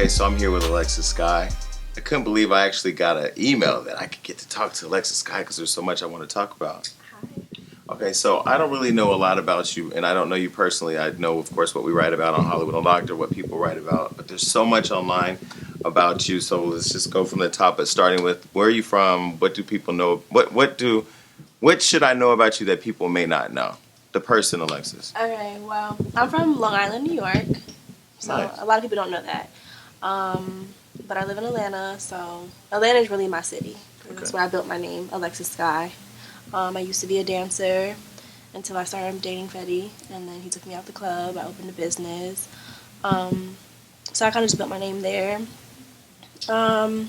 Okay, so I'm here with Alexis Skyy. I couldn't believe I actually got an email that I could get to talk to Alexis Skyy because there's so much I want to talk about. Hi. Okay, so I don't really know a lot about you, and I don't know you personally. I know, of course, what we write about on Hollywood Unlocked or what people write about, but there's so much online about you, so let's just go from the top, but starting with where are you from, what do people know, what should I know about you that people may not know? The person, Alexis. Okay, well, I'm from Long Island, New York, so Nice. a lot of people don't know that. But I live in Atlanta, so Atlanta is really my city. That's Okay. where I built my name, Alexis Skyy. I used to be a dancer until I started dating Fetty, and then he took me out the club. I opened a business. So I kind of just built my name there. So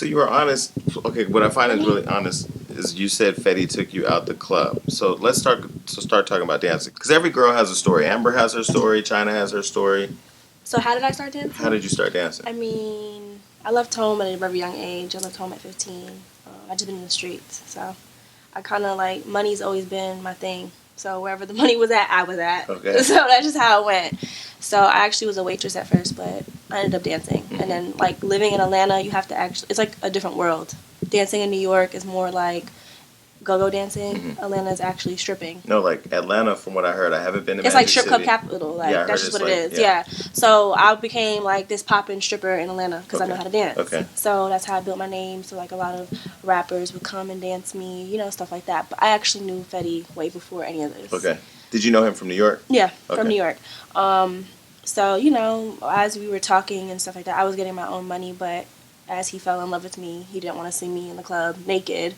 you were honest. Okay, what I find is really honest is you said Fetty took you out the club. So let's start talking about dancing, because every girl has a story. Amber has her story. China has her story. So how did I start dancing? How did you start dancing? I mean, I left home at a very young age. I left home at 15. I just been in the streets, so I kind of like, money's always been my thing. So wherever the money was at, I was at. Okay. So that's just how it went. So I actually was a waitress at first, but I ended up dancing. And then like living in Atlanta, you have to actually, it's like a different world. Dancing in New York is more like go-go dancing. Atlanta is actually stripping. No, like Atlanta, from what I heard, I haven't been to It's Magic like strip club City. capital. Like Yeah, I heard that's just it's what it like- is. yeah. Yeah. So I became like this poppin' stripper in Atlanta because I know how to dance. Okay. So that's how I built my name. So like a lot of rappers would come and dance me, you know, stuff like that. But I actually knew Fetty way before any of this. Okay. Did you know him from New York? Yeah, Okay. from New York. So you know, as we were talking and stuff like that, I was getting my own money. But as he fell in love with me, he didn't want to see me in the club naked,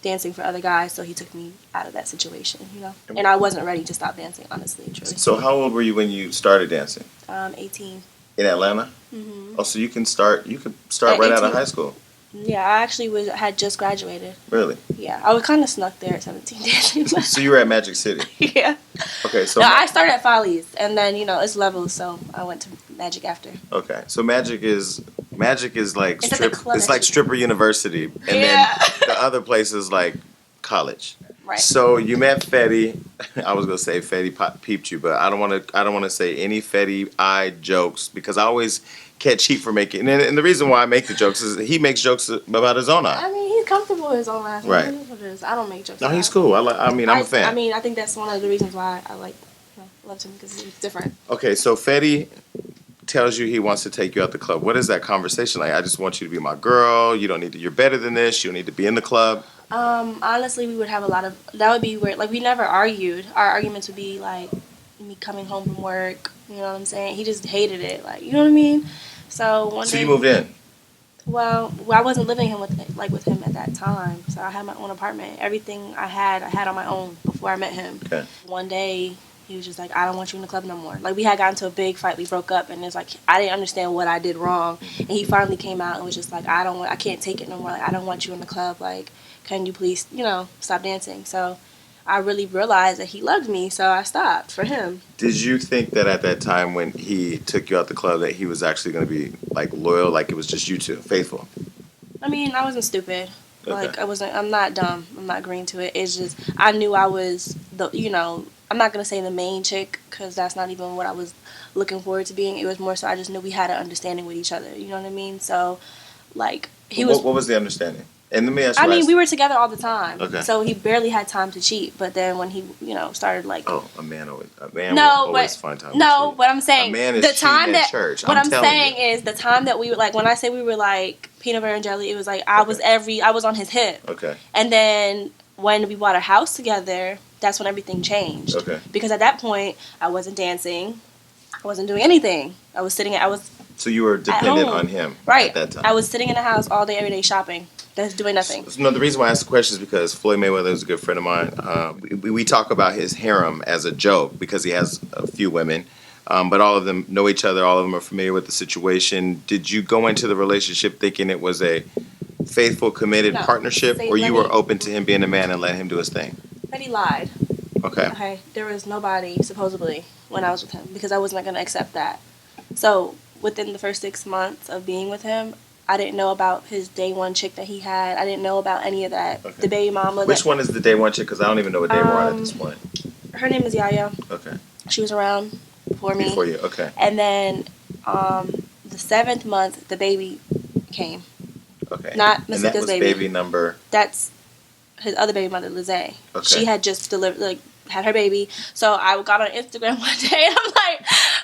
dancing for other guys, so he took me out of that situation, you know. And I wasn't ready to stop dancing, honestly, truly. So how old were you when you started dancing? 18. In Atlanta? Mm-hmm. Oh, so you can start At right out of 18. high school. Yeah, I actually had just graduated. Really? Yeah, I was kind of snuck there at 17 dancing. So you were at Magic City. Yeah. Okay, so No, I started at Follies, and then, you know, it's levels, so I went to Magic after. okay. So Magic is like It's at the club it's like actually. stripper university, and Yeah. then the other place is like college. Right. So you met Fetty. I was gonna say Fetty peeped you, but I don't want to say any Fetty eye jokes because I always catch heat for making. And the reason why I make the jokes is he makes jokes about his own eye. I mean, he's comfortable with his own life. Right. It is what it is. I don't make jokes. No, about he's it. cool. I'm a fan. I mean, I think that's one of the reasons why I loved him, because he's different. Okay, so Fetty tells you he wants to take you out the club. What is that conversation like? I just want you to be my girl. You don't need to. You're better than this. You don't need to be in the club. Honestly, we would have a lot of, that would be weird. Like, we never argued. Our arguments would be like me coming home from work. You know what I'm saying? He just hated it. Like, you know what I mean? So one So day, you moved in. Well, I wasn't living with him at that time. So I had my own apartment. Everything I had on my own before I met him. Okay. One day, he was just like, I don't want you in the club no more. Like, we had gotten into a big fight. We broke up, and it's like, I didn't understand what I did wrong. And he finally came out and was just like, I can't take it no more. Like, I don't want you in the club. Like, can you please, you know, stop dancing? So I really realized that he loved me, so I stopped for him. Did you think that at that time when he took you out the club that he was actually going to be like loyal, like it was just you two, faithful? I mean, I wasn't stupid. Okay. Like, I'm not dumb. I'm not green to it. It's just, I knew I was I'm not going to say the main chick, because that's not even what I was looking forward to being. It was more so I just knew we had an understanding with each other. You know what I mean? So, like, What was the understanding? And let me ask you. I mean, we were together all the time. Okay. So he barely had time to cheat. But then when he, you know, started like. Oh, a man will No, always but find time. no, to what I'm saying, A man is the cheating time at that church. what I'm telling saying you. is the time that we were like, when I say we were like peanut butter and jelly, it was like I was on his hip. Okay. And then when we bought a house together, that's when everything changed. Okay. Because at that point, I wasn't dancing, I wasn't doing anything. So you were dependent home. on him. Right. At that time. I was sitting in the house all day, every day shopping. That's doing nothing. No, the reason why I asked the question is because Floyd Mayweather is a good friend of mine. We talk about his harem as a joke because he has a few women, but all of them know each other. All of them are familiar with the situation. Did you go into the relationship thinking it was a faithful, committed No. partnership, Say, or you let were me- open to him being a man and let him do his thing? But he lied. Okay. Okay, there was nobody, supposedly, when I was with him, because I was not going to accept that. So, within the first 6 months of being with him, I didn't know about his day one chick that he had. I didn't know about any of that. Okay. The baby mama. Which one is the day one chick? Because I don't even know what day we're on at this point. Her name is Yaya. Okay. She was around before me. Before you, okay. And then the 7th month, the baby came. Okay. Not And that Masika's was baby. baby number. That's his other baby mother, Lizzie. Okay. She had just delivered, like, had her baby. So I got on Instagram one day and I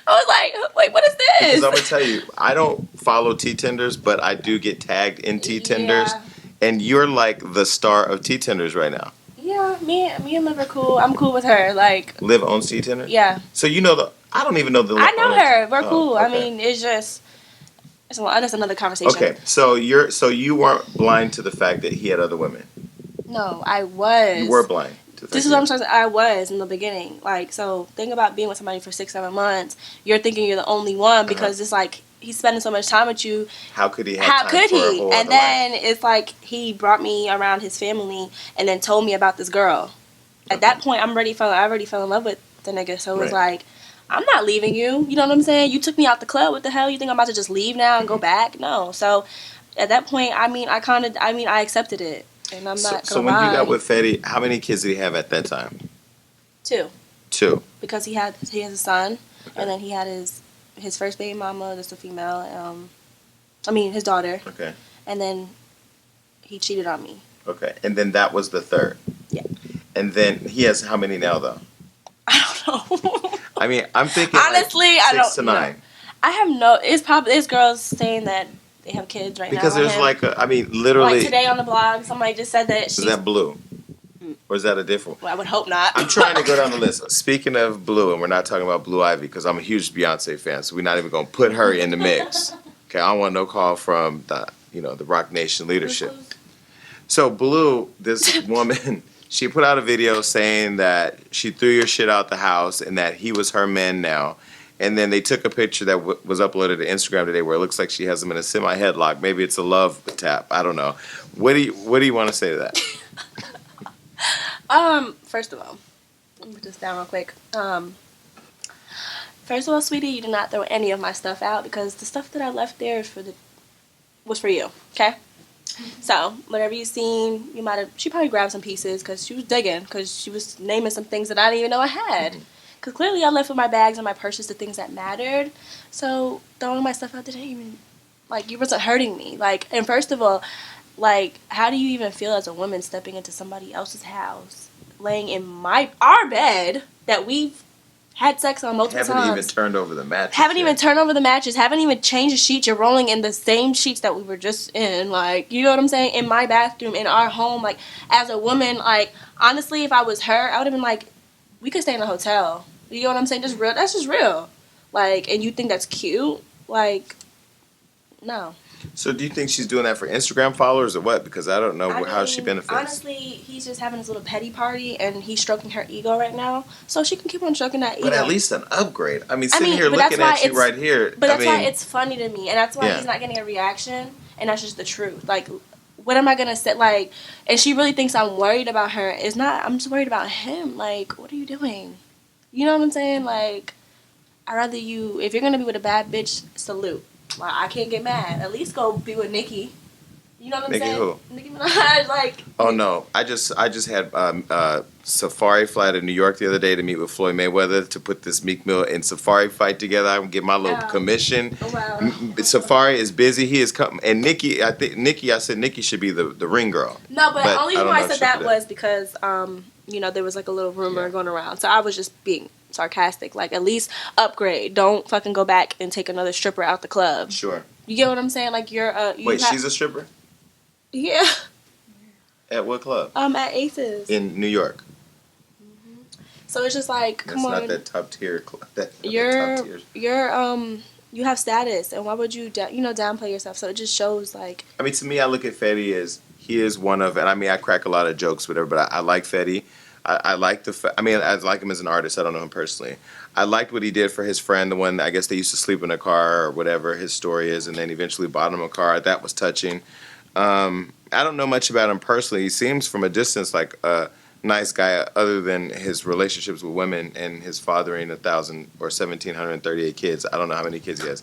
was like, wait, what is this? Because I'm gonna tell you, I don't follow T Tenders, but I do get tagged in T Tenders, Yeah. and you're like the star of T Tenders right now. Yeah, me and Liv are cool. I'm cool with her. Like, Liv owns T Tenders. yeah. So you know I don't even know the. I know her. We're cool. Okay. I mean, that's another conversation. Okay, so you weren't blind to the fact that he had other women. No, I was. You were blind to the fact. This is what I'm trying to say. I was in the beginning. Like, so think about being with somebody for 6-7 months. You're thinking you're the only one because it's like he's spending so much time with you. How could he have How time could for a he? whole And other then life? it's like he brought me around his family and then told me about this girl. At that point, I already fell in love with the nigga. So it was like, I'm not leaving you. You know what I'm saying? You took me out the club. What the hell? You think I'm about to just leave now and go back? No. So at that point, I accepted it. And I'm not gonna So when lie. you got with Fetty, how many kids did he have at that time? 2. 2. Because he has a son, and then he had his first baby mama, that's a female. His daughter. Okay. And then he cheated on me. Okay. And then that was the 3rd. Yeah. And then he has how many now, though? I don't know. I mean, I'm thinking honestly, like 6 I don't to 9. know. I have it's girls saying that they have kids right Because now. there's literally. Like today on the blog, somebody just said that Is that Blue? Or is that a different one? Well, I would hope not. I'm trying to go down the list. Speaking of Blue, and we're not talking about Blue Ivy because I'm a huge Beyonce fan, so we're not even going to put her in the mix. Okay, I don't want no call from the Rock Nation leadership. So Blue, this woman, she put out a video saying that she threw your shit out the house and that he was her man now. And then they took a picture that was uploaded to Instagram today where it looks like she has him in a semi-headlock. Maybe it's a love tap. I don't know. What do you want to say to that? First of all, let me put this down real quick. First of all, sweetie, you did not throw any of my stuff out because the stuff that I left there was for you. Okay. So whatever you seen, she probably grabbed some pieces because she was digging because she was naming some things that I didn't even know I had. Because clearly I left with my bags and my purses the things that mattered. So throwing my stuff out didn't even, you wasn't hurting me. And first of all, how do you even feel as a woman stepping into somebody else's house, laying in our bed that we've had sex on multiple times? Haven't even turned over the mattress. Even turned over the mattress. Haven't even changed the sheets. You're rolling in the same sheets that we were just in. You know what I'm saying? In my bathroom, in our home. As a woman, honestly, if I was her, I would have been we could stay in a hotel. You know what I'm saying? Just real. That's just real. And you think that's cute? No. So do you think she's doing that for Instagram followers or what? Because I don't know how she benefits. Honestly, he's just having his little petty party and he's stroking her ego right now. So she can keep on stroking that ego. But at least an upgrade. Sitting here looking at you right here. But that's why it's funny to me. And that's why he's not getting a reaction. And that's just the truth. What am I going to say? And she really thinks I'm worried about her. It's not. I'm just worried about him. What are you doing? You know what I'm saying? I'd rather you, if you're going to be with a bad bitch, salute. I can't get mad. At least go be with Nicki. You know what I'm saying? Who? Nicki Minaj, Oh no! I just had Safari fly to New York the other day to meet with Floyd Mayweather to put this Meek Mill and Safari fight together. I can get my little commission. Oh, wow. Safari is busy. He is coming, and Nicki. I said Nicki should be the ring girl. No, but the only reason why I said that do was because there was a little rumor going around. So I was just being sarcastic. At least upgrade. Don't fucking go back and take another stripper out the club. Sure. You get what I'm saying? She's a stripper? Yeah. At what club? At Aces. In New York. Mm-hmm. So it's just come on. That's not that top tier club. You have status, and why would you downplay yourself? So it just shows to me, I look at Fetty as he is one of, and I crack a lot of jokes, whatever, but I like Fetty. I like I like him as an artist. I don't know him personally. I liked what he did for his friend, the one I guess they used to sleep in a car or whatever his story is, and then eventually bought him a car. That was touching. I don't know much about him personally. He seems from a distance like a nice guy, other than his relationships with women and his fathering 1,000 or 1,738 kids. I don't know how many kids he has.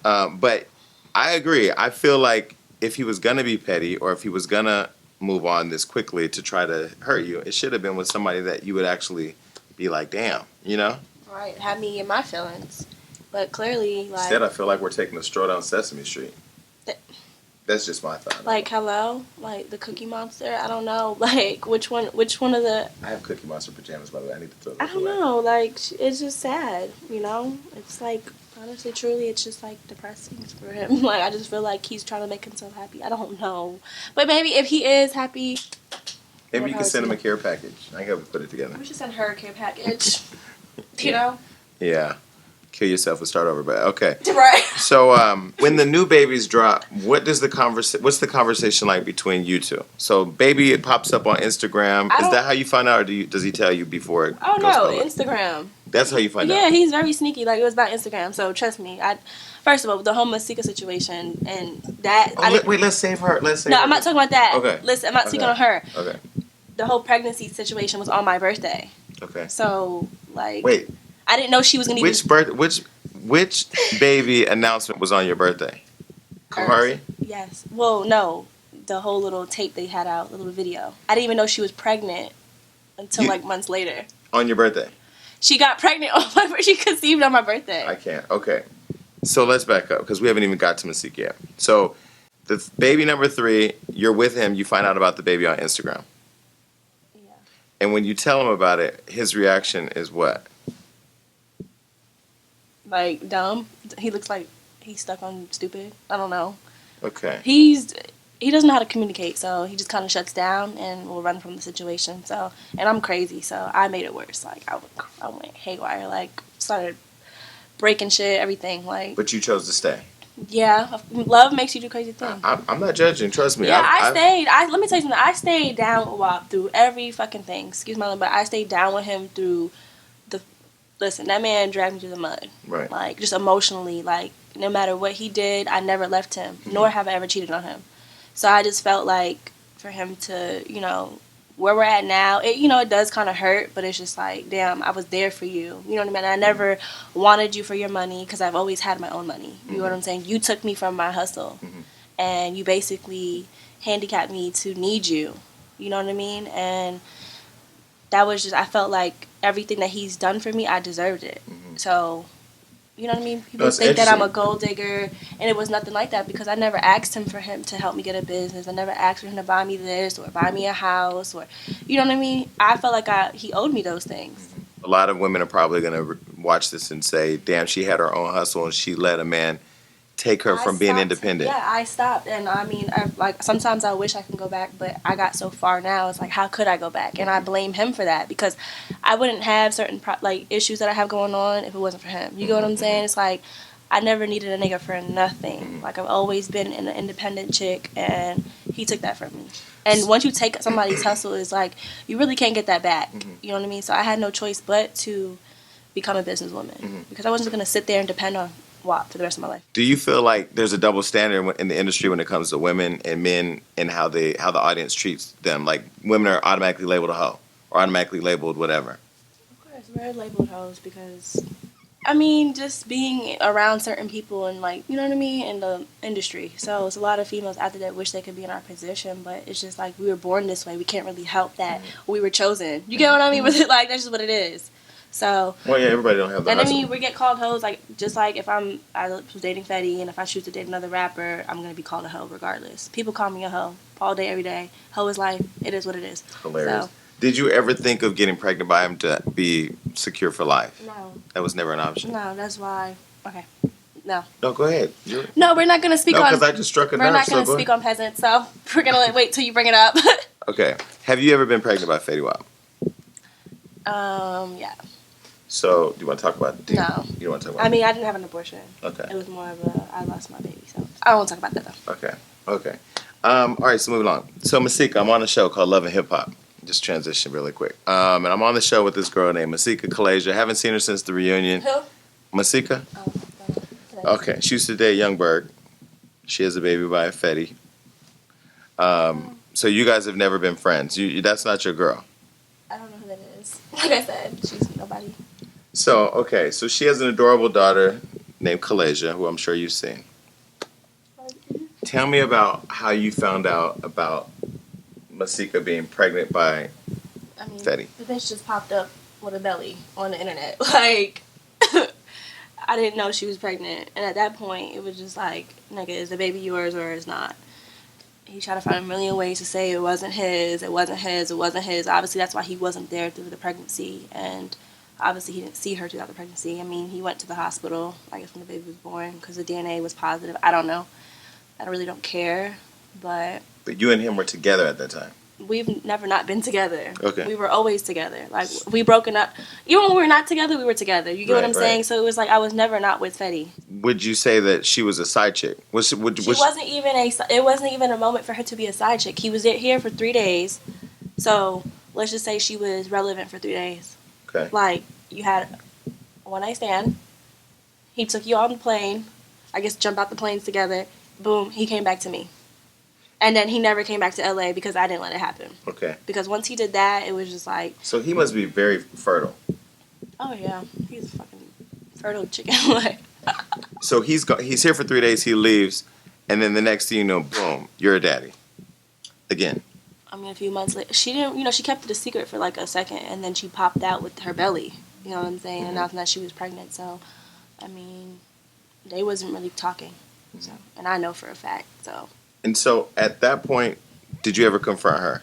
But I agree. I feel like if he was gonna be petty or if he was gonna move on this quickly to try to hurt you, it should have been with somebody that you would actually be like, damn, Right, have me in my feelings. But clearly, like... Instead, I feel like we're taking a stroll down Sesame Street. That's just my thought. Like, hello? Like, the Cookie Monster? I don't know. Like, which one of the... I have Cookie Monster pajamas, by the way. I need to throw those I don't away. know. Like, it's just sad, you know? It's like, honestly, truly, it's just, like, depressing for him. Like, I just feel like he's trying to make himself happy. I don't know. But maybe if he is happy... Maybe you can send him a care package. I gotta put it together. We should send her a care package. You know? Yeah. Kill yourself and start over, but okay. Right. So, when the new babies drop, what's the conversation like between you two? So, baby, it pops up on Instagram. Is that how you find out, or does he tell you before it Oh, goes no, public? Instagram. That's how you find out? Yeah, he's very sneaky. Like, it was about Instagram, so trust me. First of all, the whole Masika situation, and that... wait, let's save her. No, I'm not talking about that. Okay. Listen, I'm not speaking on her. Okay. The whole pregnancy situation was on my birthday. Okay. So, like... Wait. I didn't know she was going to Which baby announcement was on your birthday? Kohari? Yes. Well, no. The whole little tape they had out, the little video. I didn't even know she was pregnant until like months later. On your birthday? She got pregnant on my birthday. She conceived on my birthday. I can't. Okay. So let's back up because we haven't even got to Masika yet. So the baby number 3, you're with him. You find out about the baby on Instagram. Yeah. And when you tell him about it, his reaction is what? Like, dumb. He looks like he's stuck on stupid. I don't know. Okay. He doesn't know how to communicate, so he just kind of shuts down and will run from the situation. So, and I'm crazy, so I made it worse. Like, I went haywire. Like, started breaking shit, everything. Like, But you chose to stay. Yeah, love makes you do crazy things. I'm not judging. Trust me. Yeah, I stayed. Let me tell you something. I stayed down with WAP through every fucking thing. Excuse my language, but I stayed down with him through the. Listen, that man dragged me through the mud. Right. Like, just emotionally. Like, no matter what he did, I never left him. Nor have I ever cheated on him. So I just felt like for him to, where we're at now, it does kind of hurt, but it's just like, damn, I was there for you. You know what I mean? I never wanted you for your money because I've always had my own money. You know what I'm saying? You took me from my hustle, and you basically handicapped me to need you. You know what I mean? And that was just, I felt like everything that he's done for me, I deserved it. So... You know what I mean? People think that I'm a gold digger, and it was nothing like that because I never asked him for him to help me get a business. I never asked for him to buy me this or buy me a house or, you know what I mean? I felt like he owed me those things. A lot of women are probably going to watch this and say, damn, she had her own hustle and she let a man take her from being independent. Yeah, I stopped, and I mean, sometimes I wish I can go back, but I got so far now. It's like, how could I go back? And I blame him for that because I wouldn't have certain issues that I have going on if it wasn't for him. You get what I'm saying? It's like I never needed a nigga for nothing. Like I've always been an independent chick, and he took that from me. And once you take somebody's hustle, it's like you really can't get that back. You know what I mean? So I had no choice but to become a businesswoman because I wasn't going to sit there and depend on WAP for the rest of my life. Do you feel like there's a double standard in the industry when it comes to women and men and how the audience treats them? Like women are automatically labeled a hoe or automatically labeled whatever. Of course, we're labeled hoes because, I mean, just being around certain people and you know what I mean, in the industry. So it's a lot of females out there that wish they could be in our position, but it's just like we were born this way. We can't really help that. We were chosen. You get what I mean with it? Like that's just what it is. So, well, yeah, everybody don't have that. And I mean, we get called hoes, just like if I was dating Fetty, and if I choose to date another rapper, I'm going to be called a hoe regardless. People call me a hoe all day, every day. Hoe is life. It is what it is. Hilarious. So, did you ever think of getting pregnant by him to be secure for life? No. That was never an option? No, that's why. Okay. No. No, go ahead. No, we're not going to speak on... No, because I just struck a nerve. We're not going to speak on peasants, so we're going to wait till you bring it up. Okay. Have you ever been pregnant by Fetty Wap? Yeah. So, do you want to talk about it? No. You don't want to talk about I mean, I didn't have an abortion. Okay. It was more of I lost my baby, so I don't want to talk about that, though. Okay. All right, so moving on. So, Masika, I'm on a show called Love and Hip Hop. Just transition really quick. And I'm on the show with this girl named Masika Kalasia. Haven't seen her since the reunion. Who? Masika? Oh, Okay. She used to date Young Berg. She has a baby by Fetty. So you guys have never been friends. That's not your girl. I don't know who that is. Like I said, she's nobody. So, okay. So she has an adorable daughter named Kalasia, who I'm sure you've seen. Tell me about how you found out about Masika being pregnant by Fetty. The bitch just popped up with a belly on the internet. Like, I didn't know she was pregnant. And at that point, it was just like, nigga, is the baby yours or is not? He tried to find a million ways to say it wasn't his, it wasn't his, it wasn't his. Obviously, that's why he wasn't there through the pregnancy. And obviously, he didn't see her throughout the pregnancy. I mean, he went to the hospital, I guess, when the baby was born because the DNA was positive. I don't know. I really don't care. But you and him were together at that time. we've never not been together. Okay. We were always together. Like, we broken up. Even when we were not together, we were together. You get what I'm saying? So it was like I was never not with Fetty. Would you say that she was a side chick? It wasn't even a moment for her to be a side chick. He was here for 3 days. So let's just say she was relevant for 3 days. Okay. Like, you had a one night stand. He took you on the plane. I guess jump out the planes together. Boom, he came back to me. And then he never came back to LA because I didn't let it happen. Okay. Because once he did that, it was just like... So he must be very fertile. Oh, yeah. He's a fucking fertile chicken. Like... So he's here for 3 days, he leaves, and then the next thing you know, boom, you're a daddy. Again. I mean, a few months later. She didn't... she kept it a secret for like a second, and then she popped out with her belly. You know what I'm saying? Announcing that she was pregnant. So, I mean, they wasn't really talking. So, and I know for a fact, so... And so, at that point, did you ever confront her?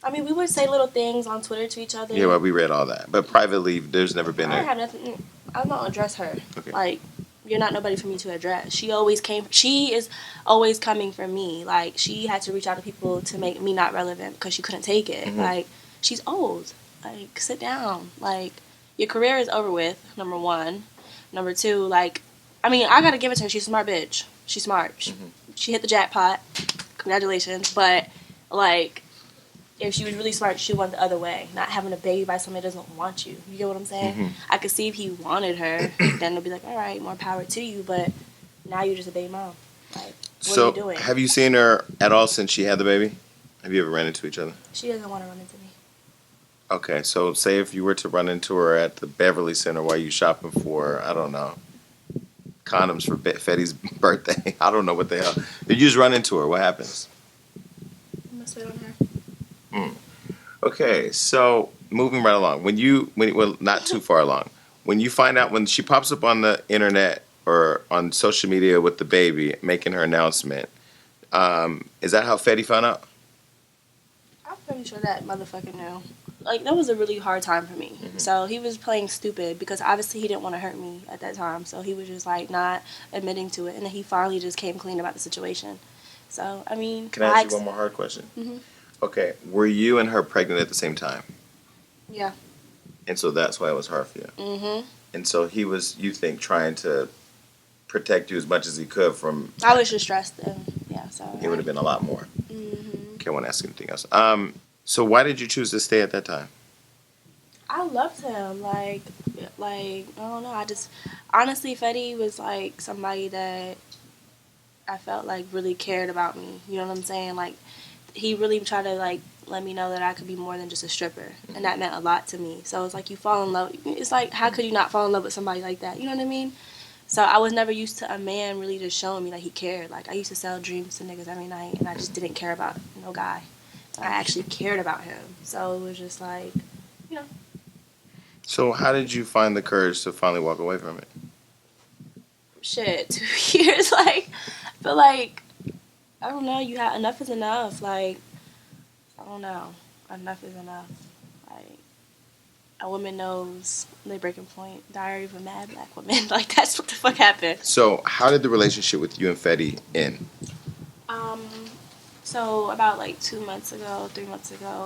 I mean, we would say little things on Twitter to each other. Yeah, well, we read all that. But privately, there's never been I have nothing. I don't address her. Okay. Like, you're not nobody for me to address. She is always coming for me. Like, she had to reach out to people to make me not relevant because she couldn't take it. Mm-hmm. Like, she's old. Like, sit down. Like, your career is over with, number one. Number two, like, I mean, I gotta give it to her. She's a smart bitch. She's smart. She hit the jackpot. Congratulations. But, like, if she was really smart, she went the other way. Not having a baby by somebody that doesn't want you. You get what I'm saying? Mm-hmm. I could see if he wanted her, then it'll be like, all right, more power to you. But now you're just a baby mom. Like, what are you doing? Have you seen her at all since she had the baby? Have you ever ran into each other? She doesn't want to run into me. Okay, so say if you were to run into her at the Beverly Center while you shopping for, I don't know, condoms for Fetty's birthday. I don't know what the hell. You just run into her. What happens? I'm gonna sit on her. Okay, so moving right along. Well, not too far along. When you find out, when she pops up on the internet or on social media with the baby making her announcement, is that how Fetty found out? I'm pretty sure that motherfucker knew. Like, that was a really hard time for me. Mm-hmm. So he was playing stupid because obviously he didn't want to hurt me at that time. So he was just like not admitting to it, and then he finally just came clean about the situation. So I mean, can I ask you one more hard question? Mm-hmm. Okay, were you and her pregnant at the same time? Yeah. And so that's why it was hard for you. Mm-hmm. And so he was, you think, trying to protect you as much as he could from. I was just stressed, and yeah, so. It would have been a lot more. Mm-hmm. Okay, I won't ask anything else. So why did you choose to stay at that time? I loved him. Like I don't know. I just honestly, Fetty was like somebody that I felt like really cared about me. You know what I'm saying? Like, he really tried to like let me know that I could be more than just a stripper, and that meant a lot to me. So it's like you fall in love. It's like, how could you not fall in love with somebody like that? You know what I mean? So I was never used to a man really just showing me that he cared. Like, I used to sell dreams to niggas every night, and I just didn't care about no guy. I actually cared about him. So it was just like, you know. So how did you find the courage to finally walk away from it? Shit, 2 years. Like, but like, I don't know. You have enough is enough. Like, I don't know. Enough is enough. Like, a woman knows the breaking point. Diary of a Mad Black Woman. Like, that's what the fuck happened. So how did the relationship with you and Fetty end? So about like 3 months ago,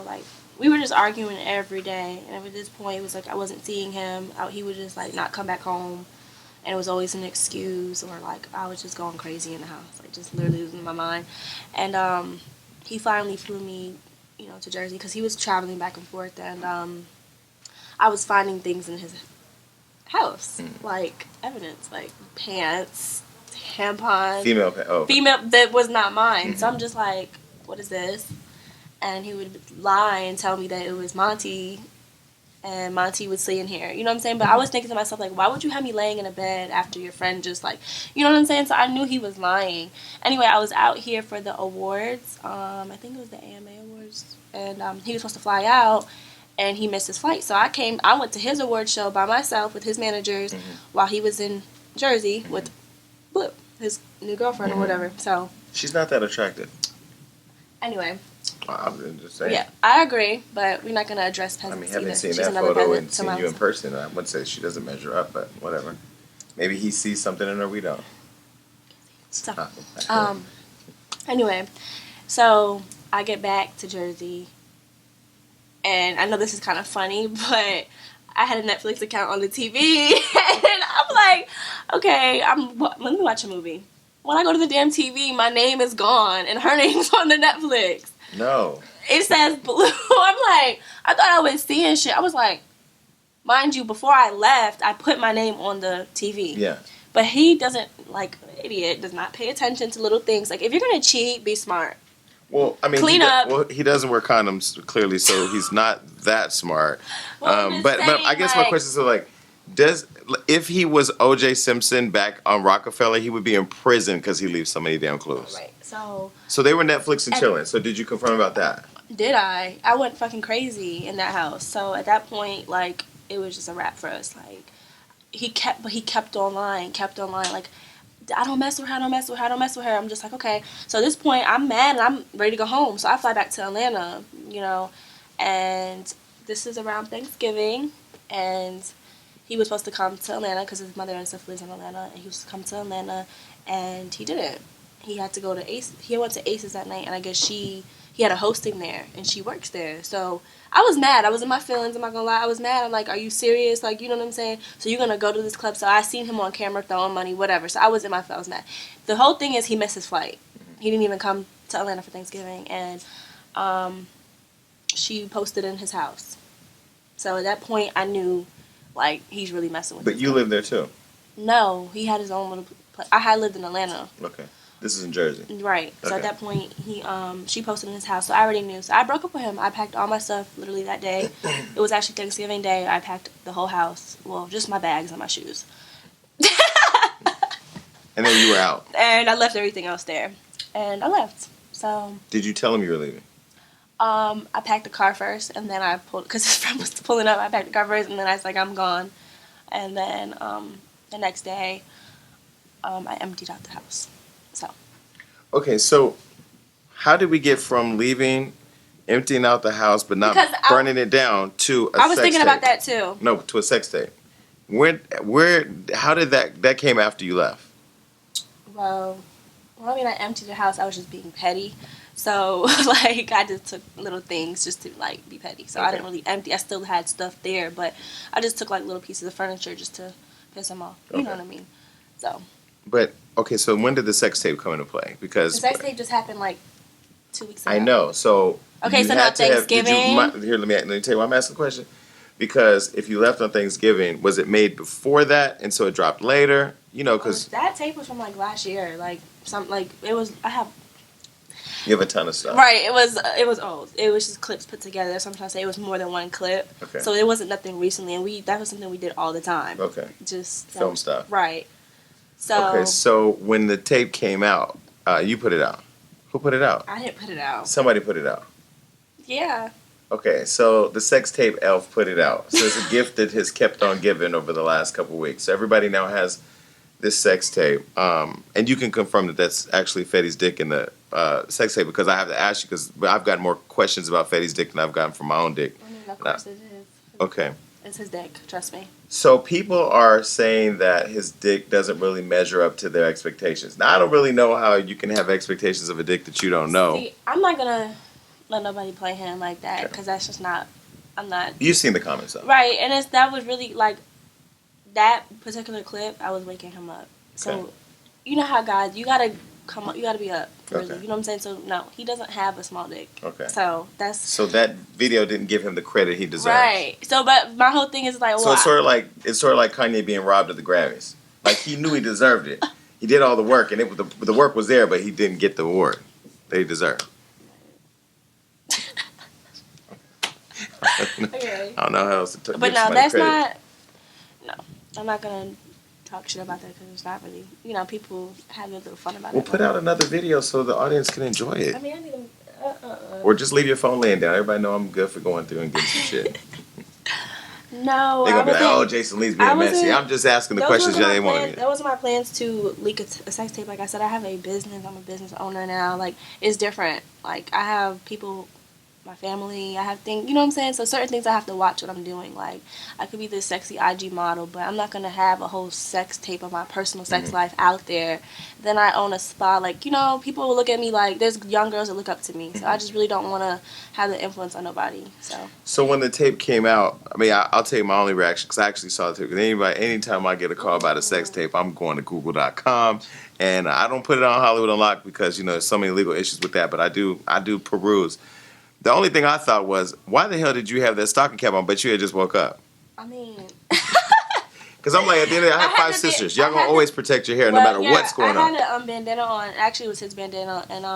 like, we were just arguing every day, and at this point it was like I wasn't seeing him. He would just like not come back home, and it was always an excuse, or like I was just going crazy in the house, like just literally losing my mind. And he finally flew me, to Jersey because he was traveling back and forth, and I was finding things in his house, like evidence, like pants, tampons, female that was not mine. So I'm just like, what is this? And he would lie and tell me that it was Monty, and Monty would stay in here. You know what I'm saying? But I was thinking to myself, like, why would you have me laying in a bed after your friend just, like, you know what I'm saying? So I knew he was lying. Anyway, I was out here for the awards. I think it was the AMA Awards. And he was supposed to fly out. and he missed his flight. So I went to his award show by myself with his managers while he was in Jersey with Blue, his new girlfriend or whatever. So she's not that attractive. Anyway. I'm just saying. Yeah, I agree, but we're not going to address peasants. I mean, having either. seen She's that another photo peasant, and seen someone you in else. person, I wouldn't say she doesn't measure up, but whatever. Maybe he sees something in her we don't. So, anyway, so I get back to Jersey, and I know this is kind of funny, but I had a Netflix account on the TV, and I'm like, okay, let me watch a movie. When I go to the damn TV, my name is gone, and her name's on the Netflix. No. It says Blue. I'm like, I thought I was seeing shit. I was like, mind you, before I left, I put my name on the TV. Yeah. But he doesn't, like, idiot, does not pay attention to little things. Like, if you're going to cheat, be smart. Well, I mean, Clean up. Well, he doesn't wear condoms, clearly, so he's not that smart. Well, but I guess my question is, like, if he was O.J. Simpson back on Rockefeller, he would be in prison because he leaves so many damn clues. Right, So they were Netflix and chilling. So did you confirm about that? Did I? I went fucking crazy in that house. So at that point, like, it was just a wrap for us. Like, he kept on lying. Like, I don't mess with her, I don't mess with her, I don't mess with her. I'm just like, okay. So at this point, I'm mad and I'm ready to go home. So I fly back to Atlanta, you know, and this is around Thanksgiving, and he was supposed to come to Atlanta because his mother and stuff lives in Atlanta, and he was supposed to come to Atlanta, and he didn't. He had to go to Ace. He went to Aces that night, and I guess he had a hosting there, and she works there. So I was mad. I was in my feelings. I'm not gonna lie. I was mad. I'm like, are you serious? Like, you know what I'm saying? So you're gonna go to this club? So I seen him on camera throwing money, whatever. So I was in my feelings. I was mad. The whole thing is he missed his flight. He didn't even come to Atlanta for Thanksgiving, and she posted in his house. So at that point, I knew, like, he's really messing with. But you live there too. No, he had his own little place. I had lived in Atlanta. Okay. This is in Jersey. Right. So at that point, she posted in his house. So I already knew. So I broke up with him. I packed all my stuff literally that day. It was actually Thanksgiving Day. I packed the whole house. Well, just my bags and my shoes. And then you were out. And I left everything else there. And I left. So. Did you tell him you were leaving? I packed the car first, and then I pulled, because his friend was pulling up. I packed the car first, and then I was like, I'm gone. And then the next day, I emptied out the house. So. Okay, so how did we get from leaving, emptying out the house, but not burning it down to a sex tape? I was thinking about that too. No, to a sex tape. How did that came after you left? Well, I mean, I emptied the house. I was just being petty. So, like, I just took little things just to, like, be petty. So I didn't really empty. I still had stuff there, but I just took, like, little pieces of furniture just to piss him off. You know what I mean? So. But, okay, so when did the sex tape come into play? Because the sex tape just happened, like, 2 weeks ago. I know. So. Okay, so now Thanksgiving. Here, let me tell you why I'm asking the question. Because if you left on Thanksgiving, was it made before that, and so it dropped later? You know, because that tape was from, like, last year. Like, it was. You have a ton of stuff. Right. It was old. It was just clips put together. Sometimes say it was more than one clip. Okay. So it wasn't nothing recently, and that was something we did all the time. Okay. Just film stuff. Right. So. Okay. So when the tape came out, you put it out. Who put it out? I didn't put it out. Somebody put it out. Yeah. Okay. So the sex tape elf put it out. So it's a gift that has kept on giving over the last couple of weeks. So everybody now has this sex tape, and you can confirm that that's actually Fetty's dick in the sex tape, because I have to ask you, because I've gotten more questions about Fetty's dick than I've gotten from my own dick. I mean, of course it is. Okay. It's his dick, trust me. So people are saying that his dick doesn't really measure up to their expectations. Now, I don't really know how you can have expectations of a dick that you don't know. See, I'm not going to let nobody play him like that, because that's just not, I'm not. You've seen the comments, though. Right, and that was really, like, that particular clip, I was waking him up. So, you know how guys, you gotta come up, you gotta be up. Really, you know what I'm saying? So, no, he doesn't have a small dick. Okay. So, So that video didn't give him the credit he deserves. Right. So, but my whole thing is like, so it's sort of like Kanye being robbed of the Grammys. Like, he knew he deserved it. He did all the work, and the work was there, but he didn't get the award that he deserved. Okay. I don't know how else to But no, that's credit. No, I'm not gonna talk shit about that, because it's not really, people have a little fun about it. We'll put out another video so the audience can enjoy it. I mean, I need Or just leave your phone laying down. Everybody know I'm good for going through and getting some shit. No, They're I gonna be like, "Oh, wasn't. Jason Lee's I being messy." wasn't. I'm just asking the Those questions wasn't that my they want plans. to That wasn't my plans to leak a sex tape. Like I said, I have a business. I'm a business owner now. Like it's different. Like I have people, my family. I have things. You know what I'm saying? So certain things I have to watch what I'm doing. Like I could be this sexy IG model, but I'm not gonna have a whole sex tape of my personal sex life out there. Then I own a spa. Like people will look at me like there's young girls that look up to me. So I just really don't want to have the influence on nobody. So when the tape came out, I mean, I'll tell you my only reaction because I actually saw the tape. 'Cause anytime I get a call about a sex tape, I'm going to Google.com, and I don't put it on Hollywood Unlocked because there's so many legal issues with that. But I do peruse. The only thing I thought was, why the hell did you have that stocking cap on? But you had just woke up. I mean. Because I'm like, at the end of the day, I have five sisters. Y'all gonna always protect your hair no matter what's going on. I had a bandana on. Actually, it was his bandana, and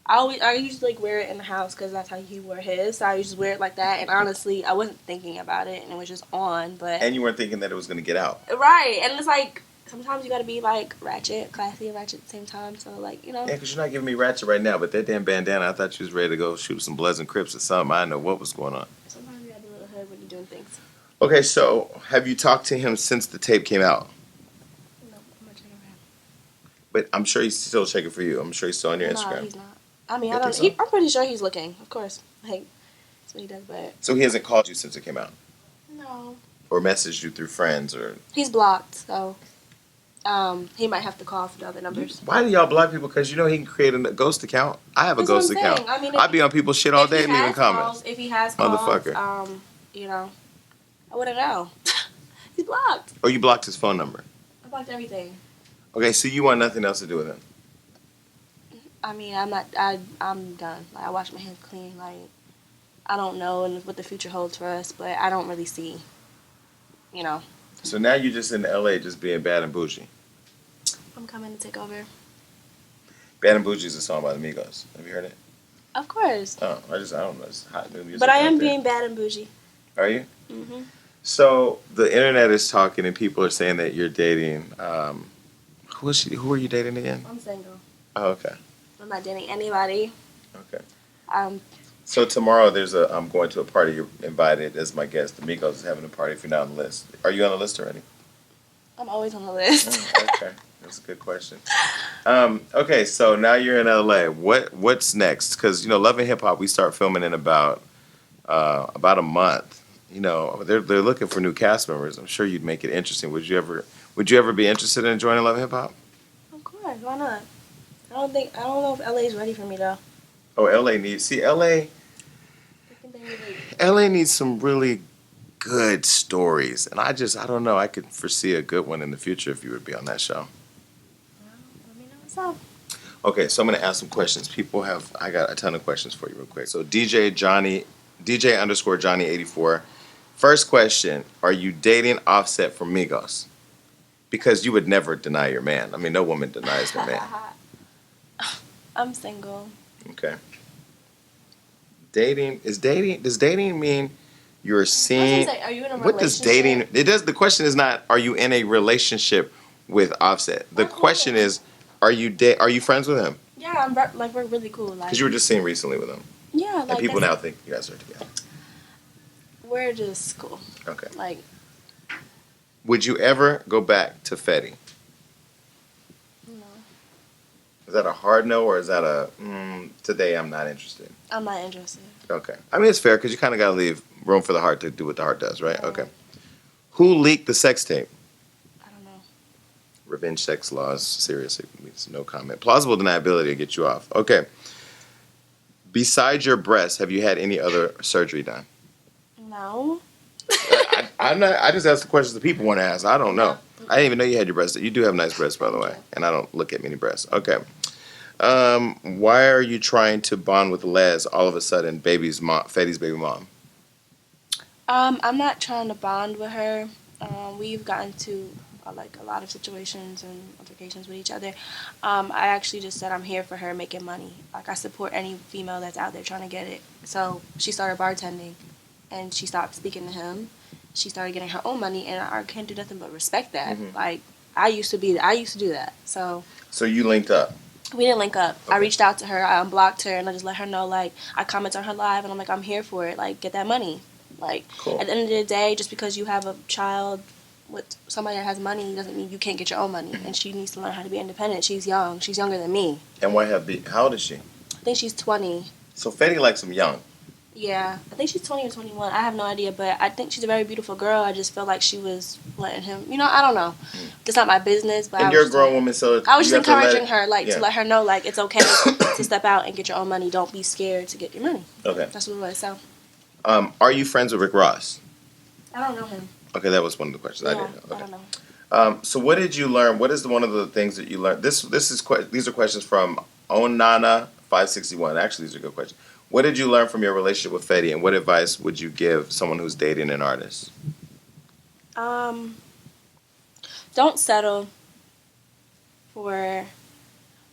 I usually wear it in the house because that's how he wore his. So I just wear it like that. And honestly, I wasn't thinking about it, and it was just on. And you weren't thinking that it was gonna get out. Right, and it's like sometimes you gotta be like ratchet, classy, and ratchet at the same time. So Yeah, because you're not giving me ratchet right now. But that damn bandana, I thought you was ready to go shoot some Bloods and Crips or something. I didn't know what was going on. Sometimes you gotta be a little hood when you're doing things. Okay, so have you talked to him since the tape came out? No, I'm not checking for him. But I'm sure he's still checking for you. I'm sure he's still on your Instagram. No, he's not. I mean, You I don't. think so? I'm pretty sure he's looking. Of course, like that's what he does. But So he hasn't called you since it came out, no, or messaged you through friends, or he's blocked. So he might have to call for the other numbers. why do y'all block people? Because he can create a ghost account. I have a That's what ghost I'm account. saying. I mean, I'd be on people's shit all day leaving comments. If he has calls, Motherfucker. I wouldn't know. He's blocked. Or you blocked his phone number. I blocked everything. Okay, so you want nothing else to do with him. I mean, I'm done. Like I wash my hands clean. Like I don't know what the future holds for us, but I don't really see. So now you're just in LA just being bad and bougie. I'm coming to take over. Bad and Bougie is a song by the Migos. Have you heard it? Of course. Oh, I don't know. It's hot new music. But I out am there. being bad and bougie. Are you? Mhm. So the internet is talking, and people are saying that you're dating. Who is she? Who are you dating again? I'm single. Oh, okay. I'm not dating anybody. Okay. Um, So tomorrow I'm going to a party. You're invited as my guest. The Migos is having a party. If you're not on the list, are you on the list already? I'm always on the list. Okay, that's a good question. Okay, so now you're in LA. What's next? Because Love and Hip Hop, we start filming in about a month. They're looking for new cast members. I'm sure you'd make it interesting. Would you ever be interested in joining Love and Hip Hop? Of course, why not? I don't know if LA's ready for me though. Oh, LA needs some really good stories, and I don't know. I could foresee a good one in the future if you would be on that show. Well, let me know what's up. Okay, so I'm gonna ask some questions. I got a ton of questions for you real quick. So DJ_Johnny84. First question: are you dating Offset from Migos? Because you would never deny your man. I mean, no woman denies their man. I'm single. Okay. Does dating mean you're seeing? Are you in a relationship? What does dating? It does. The question is not, are you in a relationship with Offset? The question is, are you friends with him? Yeah, we're really cool. Like, Because you were just seen recently with him. Yeah, like and people now think you guys are together. We're just cool. Okay. Like, would you ever go back to Fetty? no, Is that a hard no, or is that a today I'm not interested? I'm not interested. Okay. I mean, it's fair because you kind of got to leave room for the heart to do what the heart does, right? Okay. Who leaked the sex tape? I don't know. Revenge sex laws, seriously, means no comment. Plausible deniability to get you off. Okay. Besides your breasts, have you had any other surgery done? No. I just ask the questions that people want to ask. I don't know. I didn't even know you had your breasts. You do have nice breasts, by the way, and I don't look at many breasts. Okay. Why are you trying to bond with Les all of a sudden, Fetty's baby mom? I'm not trying to bond with her. We've gotten to a lot of situations and altercations with each other. I actually just said I'm here for her making money. Like, I support any female that's out there trying to get it. So she started bartending, and she stopped speaking to him. She started getting her own money, and I can't do nothing but respect that. Mm-hmm. Like, I used to do that. So you linked up? We didn't link up. Okay. I reached out to her, I unblocked her, and I just let her know, like, I comment on her live, and I'm like, I'm here for it. Like, get that money. Like, Cool. at the end of the day, just because you have a child with somebody that has money doesn't mean you can't get your own money. And she needs to learn how to be independent. She's young. She's younger than me. And how old is she? I think she's 20. So Fetty likes him young. Yeah, I think she's 20 or 21. I have no idea, but I think she's a very beautiful girl. I just feel like she was letting him, I don't know. It's not my business, but And you're a grown woman, so I was just you have to encouraging her, to let her know, like, it's okay to step out and get your own money. Don't be scared to get your money. Okay. That's what it was. So, are you friends with Rick Ross? I don't know him. Okay, that was one of the questions. Yeah, I didn't know. Okay. I don't know. So what did you learn? What is one of the things that you learned? These are questions from Onana 561. Actually, these are good questions. What did you learn from your relationship with Fetty, and what advice would you give someone who's dating an artist? Don't settle for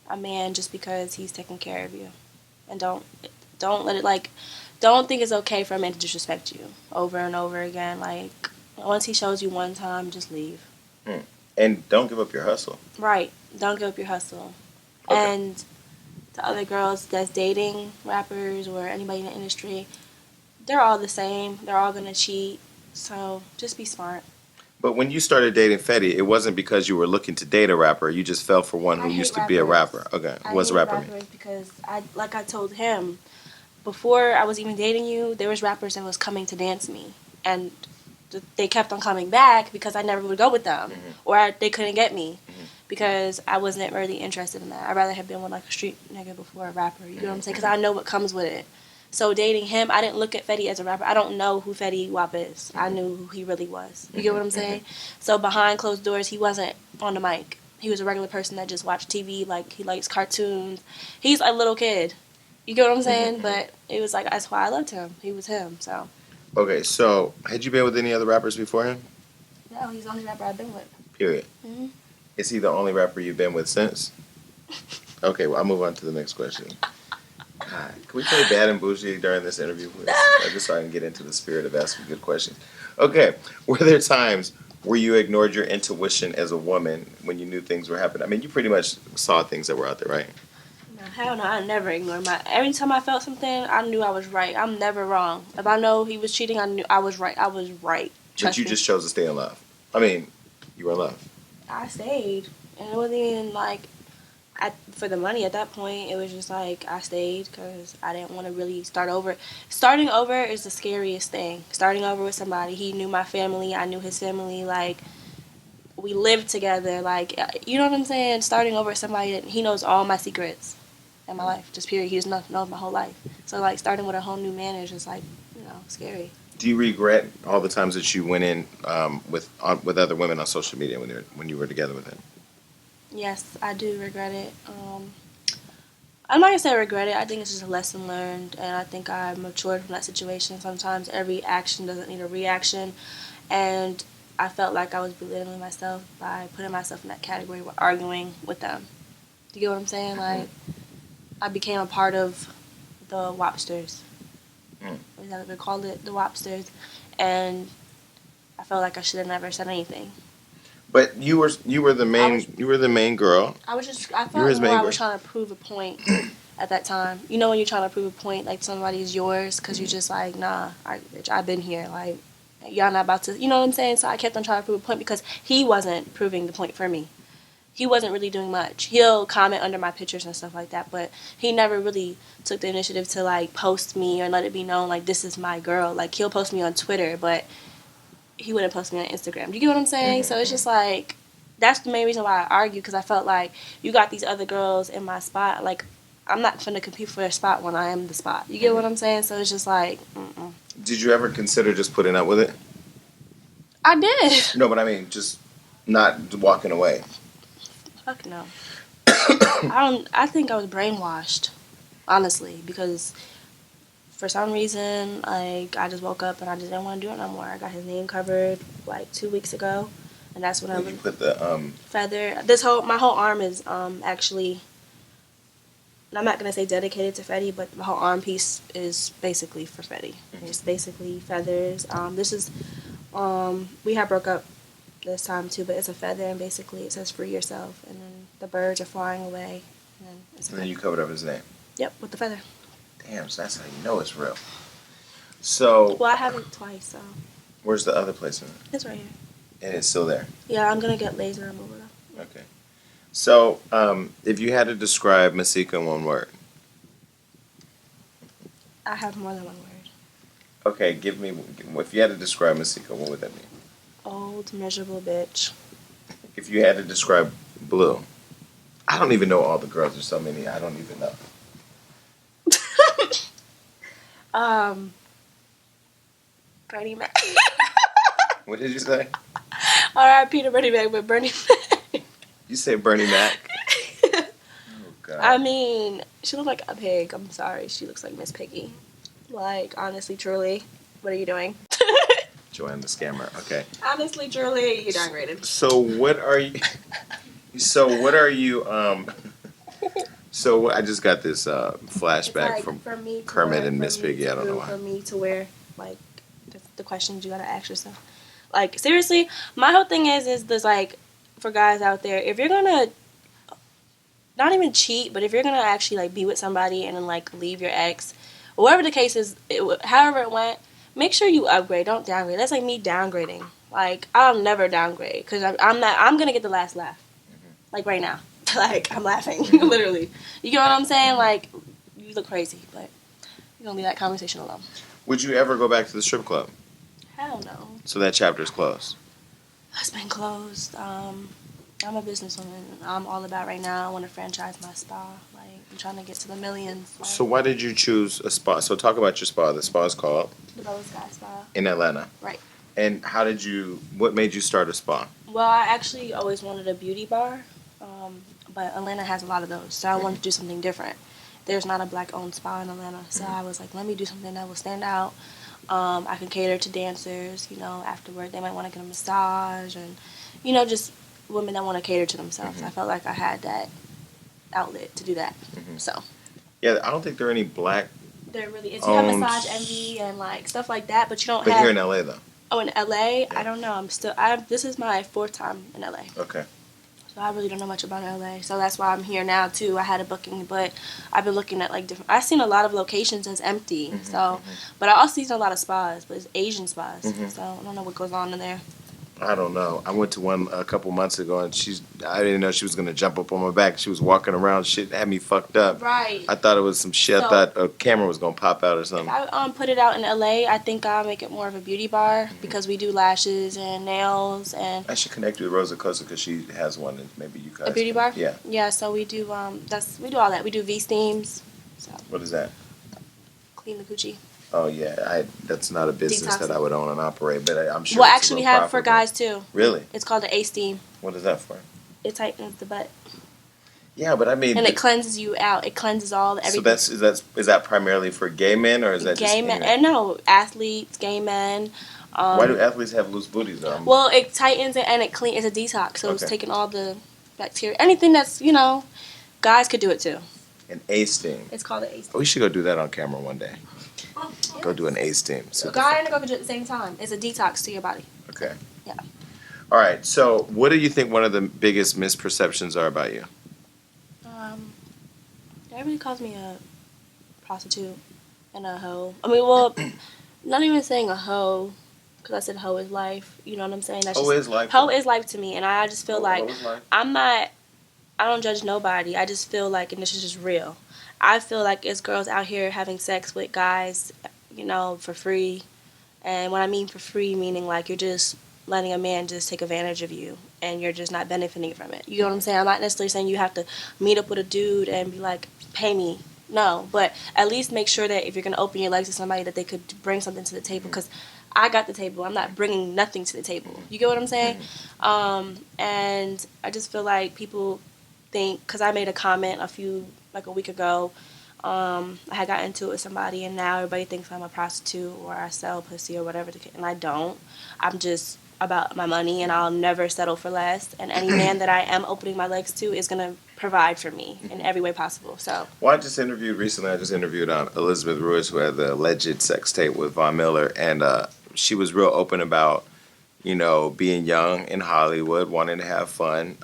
a man just because he's taking care of you, and don't let it don't think it's okay for a man to disrespect you over and over again. Like, once he shows you one time, just leave. And don't give up your hustle. Right. Don't give up your hustle. Okay. And to other girls that's dating rappers or anybody in the industry, they're all the same. They're all going to cheat. So just be smart. But when you started dating Fetty, it wasn't because you were looking to date a rapper. You just fell for one who used to be a rapper. Okay. What's a rapper mean? Because I told him, before I was even dating you, there was rappers that was coming to dance me. And they kept on coming back because I never would go with them. Or they couldn't get me. Because I wasn't really interested in that. I'd rather have been with, like, a street nigga before a rapper. You know what I'm saying? Because I know what comes with it. So dating him, I didn't look at Fetty as a rapper. I don't know who Fetty Wap is. I knew who he really was. You get what I'm saying? So behind closed doors, he wasn't on the mic. He was a regular person that just watched TV. Like, he likes cartoons. He's a little kid. You get what I'm saying? But it was like, that's why I loved him. He was him, so. Okay, so had you been with any other rappers before him? No, he's the only rapper I've been with. Period. Is he the only rapper you've been with since? Okay, well, I'll move on to the next question. God, can we play Bad and Bougie during this interview, please? Just so I can get into the spirit of asking good questions. Okay, were there times where you ignored your intuition as a woman when you knew things were happening? I mean, you pretty much saw things that were out there, right? No, hell no, I never ignored every time I felt something, I knew I was right. I'm never wrong. If I know he was cheating, I knew I was right. I was right. But you just chose to stay in love. I mean, you were in love. I stayed. And it wasn't even like for the money at that point. It was just like I stayed because I didn't want to really start over. Starting over is the scariest thing. Starting over with somebody. He knew my family. I knew his family. Like, we lived together. Like, you know what I'm saying? Starting over with somebody that he knows all my secrets in my life. Just period. He just knows my whole life. So, like, starting with a whole new man is just, like, scary. Do you regret all the times that you went in with other women on social media when you were together with him? Yes, I do regret it. I'm not going to say regret it. I think it's just a lesson learned, and I think I matured from that situation. Sometimes every action doesn't need a reaction, and I felt like I was belittling myself by putting myself in that category with arguing with them. Do you get what I'm saying? Like, I became a part of the Wapsters. Is that what they called it? The Wapsters. And I felt like I should have never said anything. But you were the main girl. I felt like I was trying to prove a point at that time. You know when you're trying to prove a point, like somebody's yours, because you're just like, nah, I've been here. Like, y'all not about to, you know what I'm saying? So I kept on trying to prove a point because he wasn't proving the point for me. He wasn't really doing much. He'll comment under my pictures and stuff like that, but he never really took the initiative to, like, post me or let it be known, like, this is my girl. Like, he'll post me on Twitter, but he wouldn't post me on Instagram. Do you get what I'm saying? So it's just like, that's the main reason why I argue, because I felt like you got these other girls in my spot. Like, I'm not going to compete for a spot when I am the spot. You get what I'm saying? So it's just like, Did you ever consider just putting up with it? I did. No, but I mean, just not walking away. Fuck no. I think I was brainwashed, honestly, because for some reason, like, I just woke up and I just didn't want to do it no more. I got his name covered like 2 weeks ago, and that's when I You put the feather. My whole arm is actually. I'm not gonna say dedicated to Fetty, but the whole arm piece is basically for Fetty. It's basically feathers. This is we had broke up this time too, but it's a feather, and basically it says "free yourself," and then the birds are flying away, and then you covered up his name. Yep, with the feather. Damn, so that's how you know it's real. So, Well, I have it twice, so where's the other place in it? it's right here. And it's still there. Yeah, I'm gonna get laser removal though. Okay. So, if you had to describe Masika in one word, I have more than one word. okay, give me. If you had to describe Masika, what would that mean? Old, miserable bitch. If you had to describe Blue, I don't even know all the girls. There's so many. I don't even know. Bernie Mac. What did you say? R.I.P. to Bernie Mac, but Bernie Mac. You say Bernie Mac. Oh God. I mean, she looks like a pig. I'm sorry. She looks like Miss Piggy. Like, honestly, truly. What are you doing? Joanne the scammer. Okay. Honestly, truly, you downgraded. So what are you? So what are you? So I just got this flashback Like, from for me to Kermit wear, and for Miss me Piggy. to I don't know do, why. For me to wear, like, the questions you gotta ask yourself. Like, seriously, my whole thing is this, like, for guys out there, if you're gonna not even cheat, but if you're gonna actually like be with somebody and then like leave your ex, whatever the case is, however it went, make sure you upgrade. Don't downgrade. That's like me downgrading. Like, I'll never downgrade because I'm not. I'm gonna get the last laugh, like right now. Like, I'm laughing, literally. You get what I'm saying? Like, you look crazy, but you're gonna leave that conversation alone. Would you ever go back to the strip club? Hell no. So that chapter's closed. It's been closed. I'm a businesswoman. I'm all about right now. I want to franchise my spa. Like, I'm trying to get to the millions. Like, So why did you choose a spa? So talk about your spa. The spa is called the Skyy Spa. in Atlanta. Right. And how did you? What made you start a spa? Well, I actually always wanted a beauty bar, but Atlanta has a lot of those, so I wanted to do something different. There's not a black-owned spa in Atlanta, so I was like, let me do something that will stand out. I can cater to dancers, you know, afterward. They might want to get a massage and, you know, just women that want to cater to themselves. I felt like I had that outlet to do that. So. Yeah, I don't think there are any black. There really is. You have Massage Envy and, like, stuff like that, but you don't have. But here in LA, though. Oh, in LA? I don't know. This is my 4th time in LA. Okay. So I really don't know much about LA. So that's why I'm here now too. I had a booking, but I've been looking at like different. I've seen a lot of locations that's empty. But I also seen a lot of spas, but it's Asian spas. So I don't know what goes on in there. I don't know. I went to one a couple months ago, and I didn't know she was gonna jump up on my back. She was walking around, shit had me fucked up. Right. I thought it was some shit. I thought a camera was gonna pop out or something. If I put it out in LA, I think I'll make it more of a beauty bar because we do lashes and nails and. I should connect you with Rosa Costa because she has one, and maybe you guys. A beauty bar. Yeah. Yeah. So we do we do all that. We do V steams. So. What is that? Clean the coochie. Oh yeah, that's not a business that I would own and operate, but I'm sure. Well, actually, we have for guys too. Really? It's called the A steam. What is that for? It tightens the butt. Yeah, but I mean. And it cleanses you out. It cleanses all everything. So is that primarily for gay men or is that gay just men? And no, athletes, gay men. Why do athletes have loose booties though? Well, it tightens it and it cleans. It's a detox, so it's taking all the bacteria. Anything that's guys could do it too. An A steam. It's called an A steam. We should go do that on camera one day. Go do an A steam. So guy and a girl can do it at the same time. It's a detox to your body. Okay. Yeah. All right. So, what do you think one of the biggest misperceptions are about you? Everybody calls me a prostitute and a hoe. I mean, well, not even saying a hoe, because I said hoe is life. You know what I'm saying? That's Hoe is life. Hoe is life to me, and I just feel like I'm not. I don't judge nobody. I just feel like, and this is just real. I feel like it's girls out here having sex with guys, for free. And when I mean for free, meaning like you're just letting a man just take advantage of you and you're just not benefiting from it. You know what I'm saying? I'm not necessarily saying you have to meet up with a dude and be like, pay me. No, but at least make sure that if you're going to open your legs to somebody that they could bring something to the table, because I got the table. I'm not bringing nothing to the table. You get what I'm saying? And I just feel like people think, because I made a comment a week ago, I had gotten into it with somebody, and now everybody thinks I'm a prostitute or I sell pussy or whatever, and I don't. I'm just about my money, and I'll never settle for less. And any man that I am opening my legs to is going to provide for me in every way possible. So. Well, I just interviewed Elizabeth Ruiz, who had the alleged sex tape with Von Miller, and she was real open about, being young in Hollywood, wanting to have fun,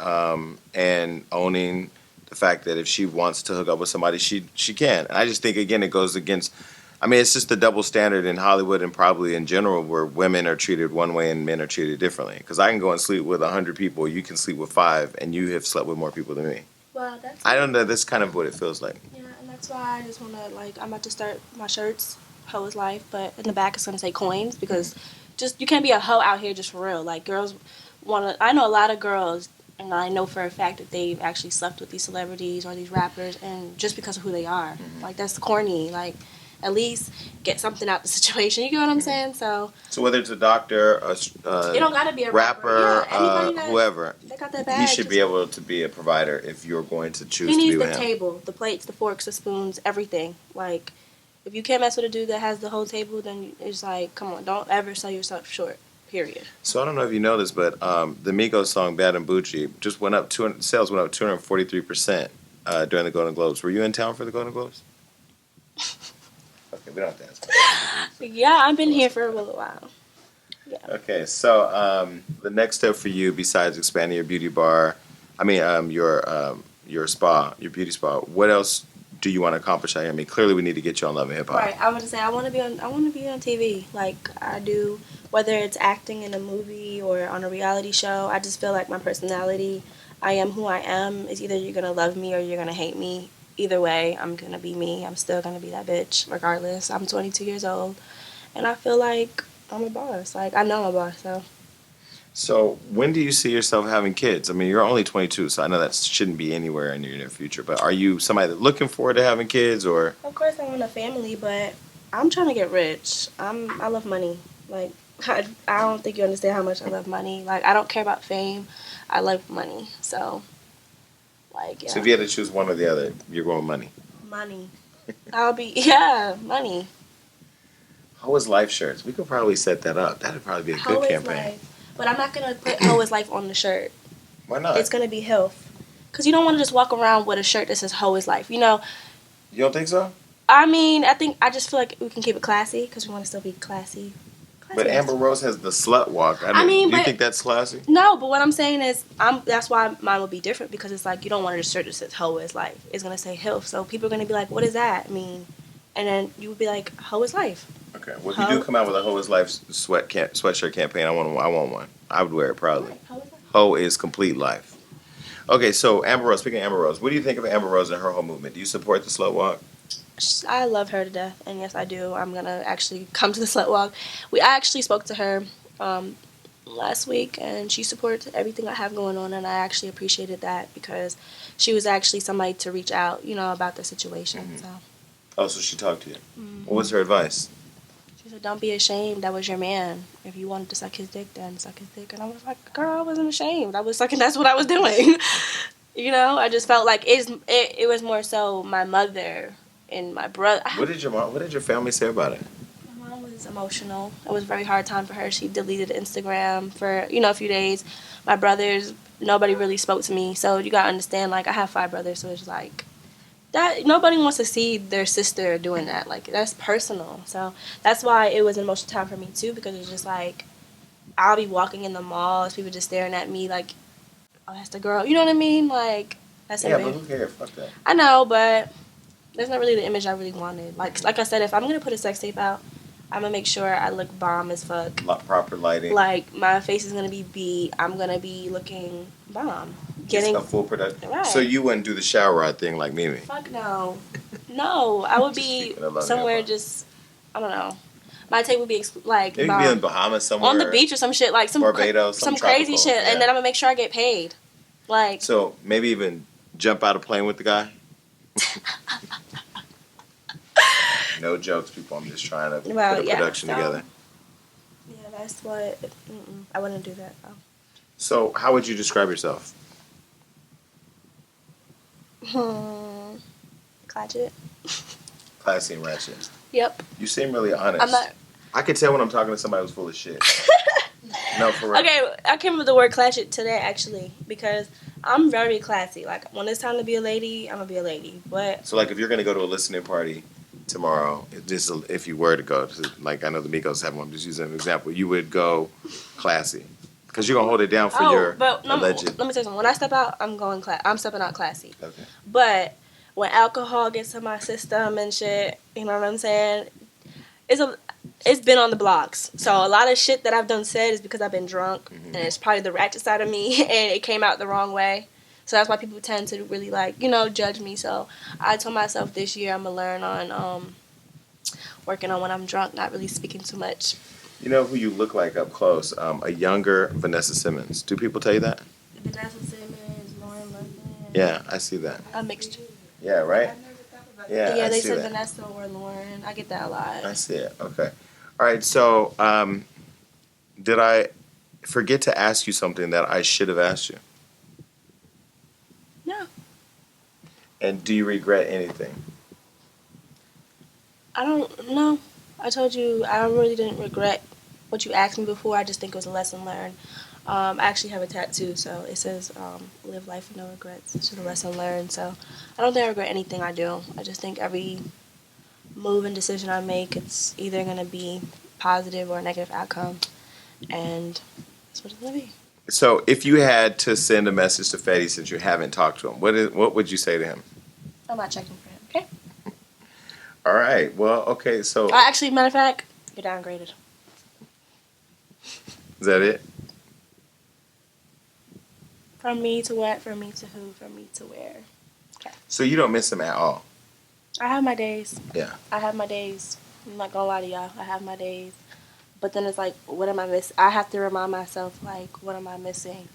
and owning the fact that if she wants to hook up with somebody, she can. And I just think, again, it goes against I mean, it's just the double standard in Hollywood and probably in general where women are treated one way and men are treated differently. Because I can go and sleep with 100 people, you can sleep with 5, and you have slept with more people than me. Well, that's. I don't know. That's kind of what it feels like. Yeah, and that's why I just want to, like, I'm about to start my shirts, hoe is life, but in the back it's going to say coins because just, you can't be a hoe out here just for real. Like, girls want to, I know a lot of girls, and I know for a fact that they've actually slept with these celebrities or these rappers, and just because of who they are. Like, that's corny. Like, at least get something out the situation. You get what I'm saying? So whether it's a doctor, it don't gotta be a rapper, yeah, anybody that, whoever, they got that bag, he should be able to be a provider if you're going to choose he to be needs with the him. table, the plates, the forks, the spoons, everything. Like, if you can't mess with a dude that has the whole table, then it's like, come on, don't ever sell yourself short. Period. So I don't know if you know this, but the Migos song "Bad and Bougie" just went up. Sales went up 243% during the Golden Globes. Were you in town for the Golden Globes? Okay, we don't have to ask. Yeah, I've been here for a little while. Yeah. Okay, so the next step for you, besides expanding your beauty bar, your spa, your beauty spa, what else do you want to accomplish? I mean, clearly we need to get you on Love and Hip Hop. Right. I want to say I want to be on TV like I do, whether it's acting in a movie or on a reality show. I just feel like my personality, I am who I am. Is either you're gonna love me or you're gonna hate me. Either way, I'm gonna be me. I'm still gonna be that bitch regardless. I'm 22 years old, and I feel like I'm a boss. Like, I know I'm a boss. So when do you see yourself having kids? I mean, you're only 22, so I know that shouldn't be anywhere in your near future. But are you somebody that's looking forward to having kids, or? Of course, I want a family, but I'm trying to get rich. I love money. Like, I don't think you understand how much I love money. Like, I don't care about fame. I love money. So, like, yeah. So if you had to choose one or the other, you're going money. Money. Money. How is life shirts? We could probably set that up. That'd probably be a How good is campaign. life? But I'm not going to put Hoe is Life on the shirt. Why not? It's going to be health. Because you don't want to just walk around with a shirt that says Hoe is Life. You know, You don't think so? I mean, I just feel like we can keep it classy because we want to still be classy. But Amber Rose has the slut walk. Do you think that's classy? No, but what I'm saying is, that's why mine will be different because it's like you don't want a shirt that says "Hoe is life." It's gonna say "health," so people are gonna be like, "What does that mean?" And then you would be like, "Hoe is life." Okay. Well, if you do come out with a Hoe is Life sweatshirt campaign, I want one. I would wear it proudly. Right, Hoe is life. Hoe is complete life. Okay, so Amber Rose. Speaking of Amber Rose, what do you think of Amber Rose and her whole movement? Do you support the slut walk? I love her to death, and yes, I do. I'm gonna actually come to the slut walk. I actually spoke to her last week, and she supports everything I have going on, and I actually appreciated that because she was actually somebody to reach out, about the situation. Mm-hmm. So. Oh, so she talked to you. Mm-hmm. What was her advice? She said, "Don't be ashamed. That was your man. If you wanted to suck his dick, then suck his dick." And I was like, "Girl, I wasn't ashamed. I was sucking. That's what I was doing." I just felt like it was more so my mother and my brother. What did your family say about it? My mom was emotional. It was a very hard time for her. She deleted Instagram for a few days. My brothers, nobody really spoke to me. So you gotta understand, like, I have 5 brothers, so it's like that. Nobody wants to see their sister doing that. Like, that's personal. So that's why it was an emotional time for me too, because it's just like I'll be walking in the malls, people just staring at me like, "Oh, that's the girl." You know what I mean? Like, that's but who cares? Fuck that. I know, but that's not really the image I really wanted. Like I said, if I'm gonna put a sex tape out, I'm gonna make sure I look bomb as fuck. Proper lighting. Like, my face is gonna be beat. I'm gonna be looking bomb. Getting a full production. Right. So you wouldn't do the shower rod thing like Mimi? Fuck no. No, I would be somewhere just, I don't know. My tape would be like maybe be in Bahamas somewhere. on the beach or some shit, like some Barbados, some crazy tropical, shit, yeah. and then I'm gonna make sure I get paid. Like, so maybe even jump out of plane with the guy. No jokes, people. I'm just trying to put a production together. Yeah, that's what. I wouldn't do that. Though. So, how would you describe yourself? Clatchet. Classy and ratchet. Yep. You seem really honest. I'm not. I could tell when I'm talking to somebody who's full of shit. No, for real. Okay, I came up with the word clatchet today actually because I'm very classy. Like, when it's time to be a lady, I'm gonna be a lady. But so, like, if you're gonna go to a listening party tomorrow, if you were to go to, like, I know the Migos have one. I'm just using an example. You would go classy because you're gonna hold it down for your alleged. Let me tell you something. When I step out, I'm stepping out classy. Okay. But when alcohol gets to my system and shit, you know what I'm saying? it's been on the blogs. So a lot of shit that I've done said is because I've been drunk, and it's probably the ratchet side of me, and it came out the wrong way. So that's why people tend to really like, judge me. So I told myself this year I'm gonna learn on working on when I'm drunk, not really speaking too much. You know who you look like up close? A younger Vanessa Simmons. Do people tell you that? Vanessa Simmons, Lauren London. Yeah, I see that. A mixture. Yeah, right? Yeah, Yeah, I they see said that. Vanessa or Lauren. I get that a lot. I see it. Okay. All right. So, did I forget to ask you something that I should have asked you? No. And do you regret anything? I don't know. I told you I really didn't regret what you asked me before. I just think it was a lesson learned. I actually have a tattoo, so it says live life with no regrets. It's just a lesson learned. So I don't think I regret anything I do. I just think every move and decision I make, it's either going to be positive or a negative outcome. And that's what it's going to be. So, if you had to send a message to Fetty since you haven't talked to him, what would you say to him? I'm not checking for him, okay? All right. Well, okay. So, Actually, matter of fact, you're downgraded. is that it? From me to what? From me to who? From me to where? Okay. So you don't miss him at all? I have my days. Yeah. I have my days. I'm not gonna lie to y'all. I have my days. But then it's like, what am I missing? I have to remind myself, like, what am I missing?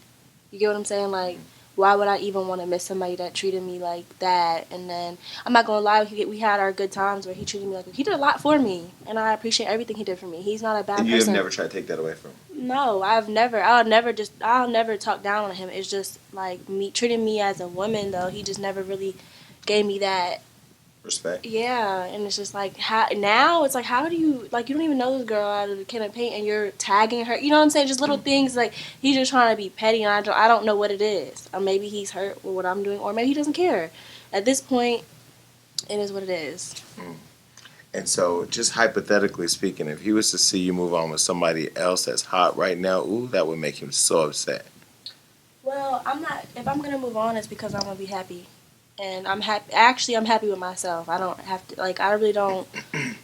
You get what I'm saying? Like, why would I even want to miss somebody that treated me like that? And then, I'm not gonna lie, we had our good times where he treated me like, he did a lot for me. And I appreciate everything he did for me. He's not a bad And person. you have never tried to take that away from him? No, I'll never talk down on him. It's just, like, me treating me as a woman, though. He just never really gave me that respect. Yeah, and it's just like how do you you don't even know this girl out of the can of paint and you're tagging her, you know what I'm saying? Just little things like he's just trying to be petty and I don't know what it is. Or maybe he's hurt with what I'm doing, or maybe he doesn't care. At this point, it is what it is. And so, just hypothetically speaking, if he was to see you move on with somebody else that's hot right now, ooh, that would make him so upset. Well, I'm not. If I'm gonna move on, it's because I'm gonna be happy. And I'm happy. Actually, I'm happy with myself. I don't have to, I really don't.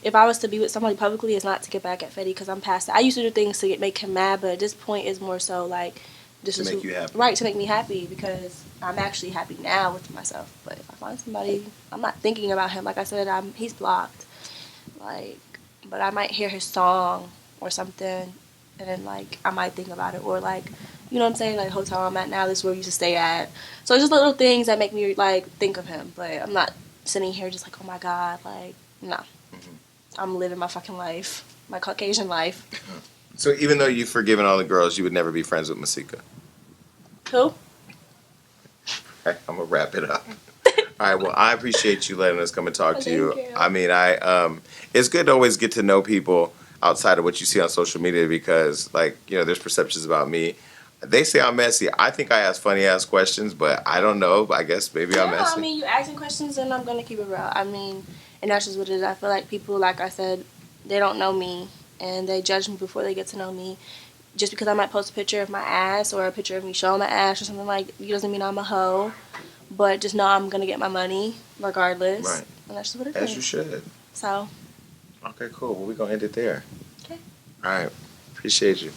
If I was to be with somebody publicly, it's not to get back at Fetty because I'm past it. I used to do things to make him mad, but at this point, it's more so like, to make you happy. Right, to make me happy because I'm actually happy now with myself. But if I find somebody, I'm not thinking about him. Like I said, he's blocked. But I might hear his song or something, and then, I might think about it. Or, you know what I'm saying? Like, hotel I'm at now, this is where we used to stay at. So it's just little things that make me, think of him. But I'm not sitting here just oh, my God. No. Mm-hmm. I'm living my fucking life. My Caucasian life. So even though you've forgiven all the girls, you would never be friends with Masika? Who? Okay, I'm going to wrap it up. All right, well, I appreciate you letting us come and talk to you. Thank you. I mean, it's good to always get to know people outside of what you see on social media because, there's perceptions about me. They say I'm messy. I think I ask funny-ass questions, but I don't know. I guess maybe I'm messy. I mean, you asking questions, and I'm going to keep it real. I mean, and that's just what it is. I feel like people, like I said, they don't know me, and they judge me before they get to know me. Just because I might post a picture of my ass or a picture of me showing my ass or something it doesn't mean I'm a hoe. But just know I'm going to get my money regardless. Right. And that's just what it is. As you should. So. Okay, cool. Well, we're going to end it there. Okay. All right. Appreciate you.